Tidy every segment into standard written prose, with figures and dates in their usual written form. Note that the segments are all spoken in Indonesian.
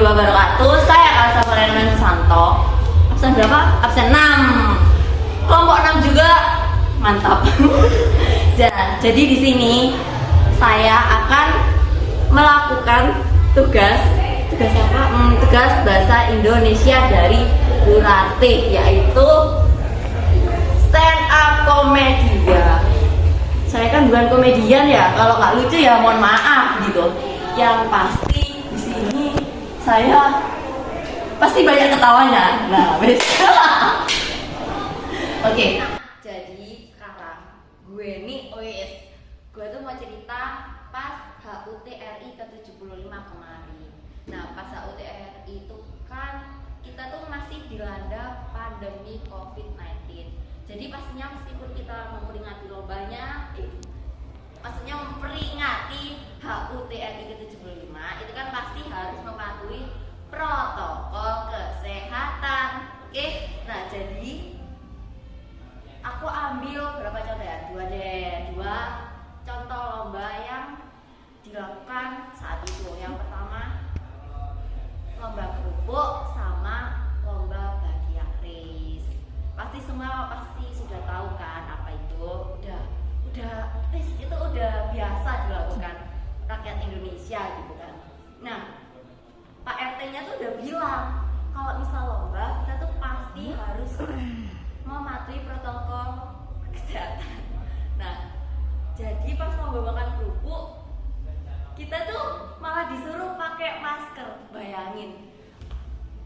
warahmatullahi wabarakatuh. Saya Kalsa Valeriana Susanto. Absen berapa? Absen 6. Kelompok 6 juga. Mantap. Jadi di sini saya akan melakukan tugas apa? Tugas bahasa Indonesia dari Bu Ratih, yaitu stand up komedia. Saya kan bukan komedian ya, kalau nggak lucu ya mohon maaf gitu. Yang pasti di sini saya pasti banyak ketawanya. Nah, wes. Oke. Jadi sekarang gue nih gue tuh mau cerita pas HUT RI ke-75 kemarin. Nah, pas HUT RI itu kan kita tuh masih dilanda pandemi COVID-19. Jadi pastinya meskipun kita memperingati lombanya, maksudnya memperingati HUT RI ke-75, itu kan pasti harus mematuhi protokol kesehatan. Oke, nah jadi aku ambil berapa contoh ya? Dua contoh lomba yang dilakukan saat itu. Yang pertama lomba kerupuk sama lomba bagian race. Pasti semua sudah tahu kan apa itu. Udah race itu udah biasa dilakukan rakyat Indonesia gitu kan. Nah, Pak RT-nya tuh udah bilang kalau misal lomba kita tuh pasti harus mematuhi protokol kesehatan. Nah, jadi pas lomba makan kerupuk kita tuh malah disuruh pakai masker. Bayangin,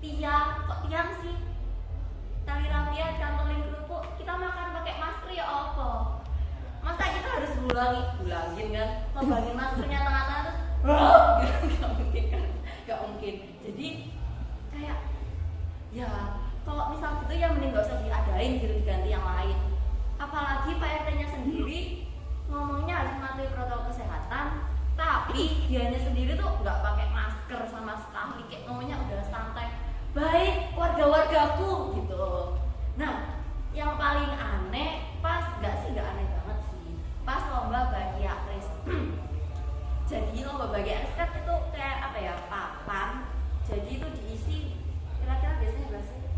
tiang sih tali rafia cantolin kerupuk, kita makan pakai masker ya apa? Masa kita harus bulangin kan? Lobangin maskernya tengah-tengah terus gak mungkin kan? Gak mungkin. Jadi kayak ya kalau misal gitu ya mending gak usah diadain gitu, diganti yang lain. Apalagi Pak RT-nya sendiri ngomongnya harus mematuhi protokol kesehatan, tapi dianya sendiri tuh nggak pakai masker sama sekali, kayak ngomongnya udah santai, baik warga-wargaku gitu. Nah, yang paling aneh nggak aneh banget sih, pas lomba bagian race. Jadi lomba bagian race kan itu kayak apa ya, papan. Jadi itu diisi kira-kira biasanya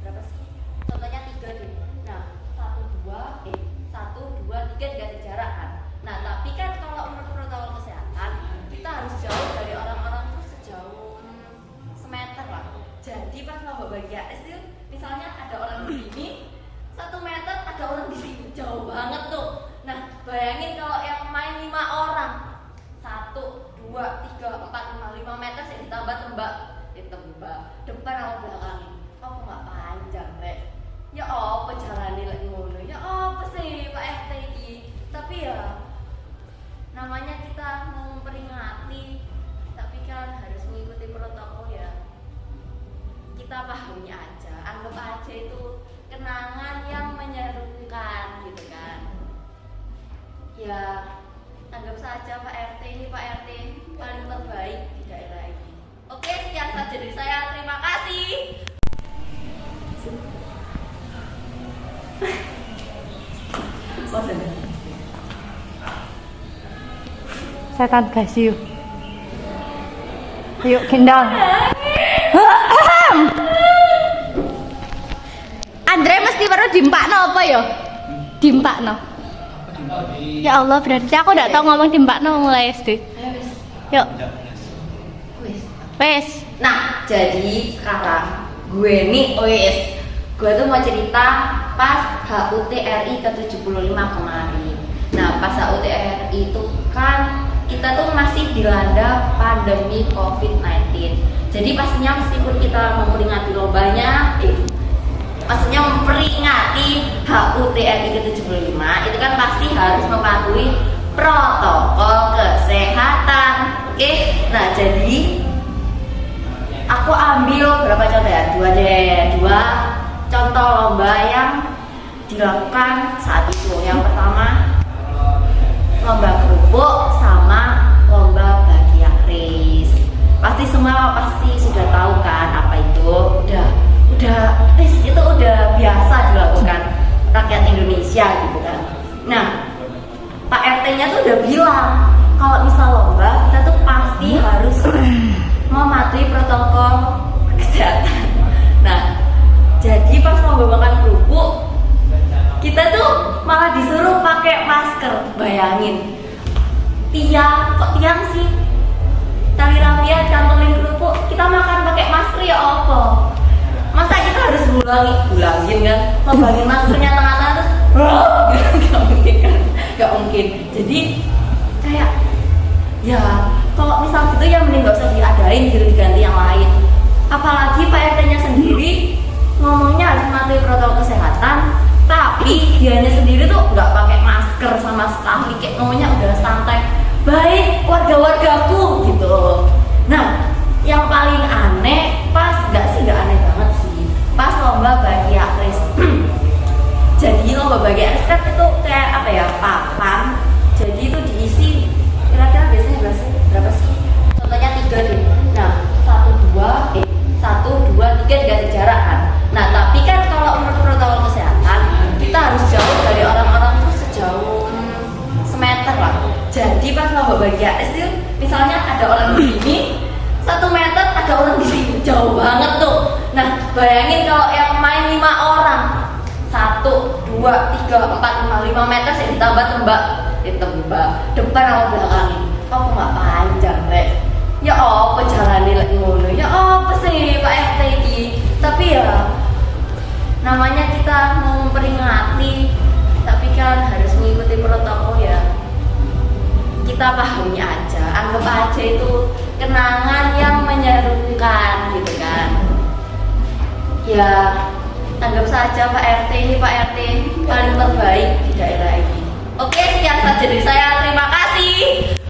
berapa sih? Contohnya 3 deh. Nah, 1, 2, 3 dikasih jarak kan. Nah, tapi kan kalau menurut protokol kesehatan kita harus jauh dari orang-orang tuh sejauh semeter lah. Jadi pas lomba bagian race itu misalnya ada orang di sini 1 meter, ada orang di sini, jauh banget tuh. Nah, bayangin kalau yang main 5 orang, 1, 2, 3, 4, 5 meter saya ditambah tembak depan sama belakang. Kok nggak panjang rek? Ya apa jalan lek ngono? Ya apa sih Pak RT iki? Tapi ya namanya kita mau memperingati, tapi kan harus mengikuti protokol ya. Kita pahami aja, anggap aja itu kenangan yang menyerukan gitu kan. Ya anggap saja Pak RT ini Pak RT paling terbaik di daerah ini. Oke, sekian saja dari saya, terima kasih. Setan guys, yuk gendong. Andre mesti baru dimpakno apa ya? Dimpakno. Ya Allah, berarti aku udah tahu ngomong dimpakno mulai SD. Yuk. Wes. Nah, jadi sekarang gue nih gue tuh mau cerita pas HUT RI ke-75 kemarin. Nah, pas HUT RI itu kan kita tuh masih dilanda pandemi COVID-19. Jadi pastinya meskipun kita memperingati lombanya, maksudnya memperingati HUT RI ke-75, itu kan pasti harus mematuhi protokol kesehatan. Oke, nah jadi aku ambil berapa contoh ya? Dua contoh lomba yang dilakukan saat itu. Yang pertama lomba kerupuk sama lomba bagian race. Pasti semua sudah tahu kan apa itu. Udah race itu udah biasa dilakukan rakyat Indonesia gitu kan. Nah, Pak RT-nya tuh udah bilang kalau misal lomba kita tuh pasti harus mematuhi protokol bayangin kok tiang sih, tali rafia cantolin kerupuk, kita makan pakai masker ya apa? Masa kita harus bulangin kan, ngebangin maskernya tengah-tengah terus gak mungkin kan, gak mungkin. Jadi kayak ya kalau misal gitu ya mending gak usah diadain gitu, diganti yang lain. Apalagi Pak RT-nya sendiri ngomongnya harus mematuhi protokol kesehatan, tapi dianya sendiri tuh nggak pakai masker sama sekali, kayak ngomongnya udah santai, baik warga-wargaku gitu. Nah, yang paling aneh nggak aneh banget sih, pas lomba bagi aris. Jadi lomba bagi aris kan itu kayak apa ya, papan, jadi itu diisi kira-kira biasanya berapa sih? Contohnya 3 deh. Nah, 1, 2, 3 dikasih jarak kan. Nah, tapi kan kalau menurut protokol kesehatan kita harus jauh dari orang-orang tuh sejauh semeter lah. Jadi pas lomba bagi aris itu misalnya ada orang di sini 1 meter, ada orang di sini, jauh banget tuh. Nah, bayangin kalau yang main 5 orang, 1, 2, 3, 4, 5 meter saya ditambah tembak depan sama belakang. Aku nggak panjang lek. Ya apa jalan lek ngono? Ya apa sih Pak RT ini? Tapi ya namanya kita mau memperingati, tapi kan harus mengikuti protokol ya. Kita pahami aja, anggap aja itu kenangan yang menyerukan gitu kan. Ya anggap saja Pak RT ini Pak RT paling terbaik di daerah ini. Oke, sekian saja dari saya, terima kasih.